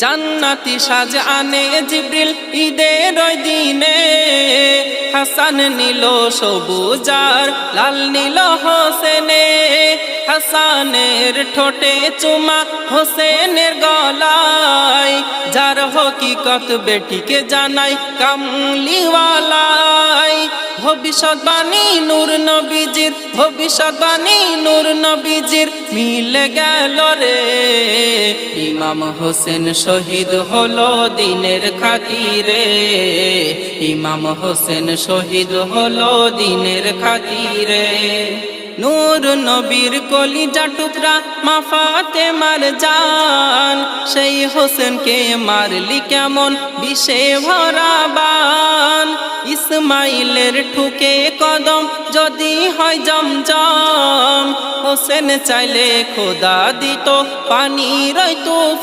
জান্নাতি সাজ আনে জিবরিল ঈদের ওই দিনে হাসান নিল সবুজার লাল নীল হোসেনে হাসানের ঠোঁটে চুমা হোসেনের গলায় যার হকিকত বেটিকে জানাই কামলিওয়ালাই ভবিষ্যৎবাণী নূর নবীজির ভবিষ্যৎবাণী নূর নবীজির মিলে গেল রে ইমাম হোসেন শহীদ হলো দিনের খাতিরে ইমাম হোসেন শহীদ হলো দিনের খাতিরে নূর নবীর কলিজা টুকরা মা ফাতেমার জান সেই হোসেনকে মারলি কেমন বিষে ভরা বান ইসমাইলের ঠুকে কদম যদি হয় জমজম হোসেন চাইলে খোদা দিত পানির তুফান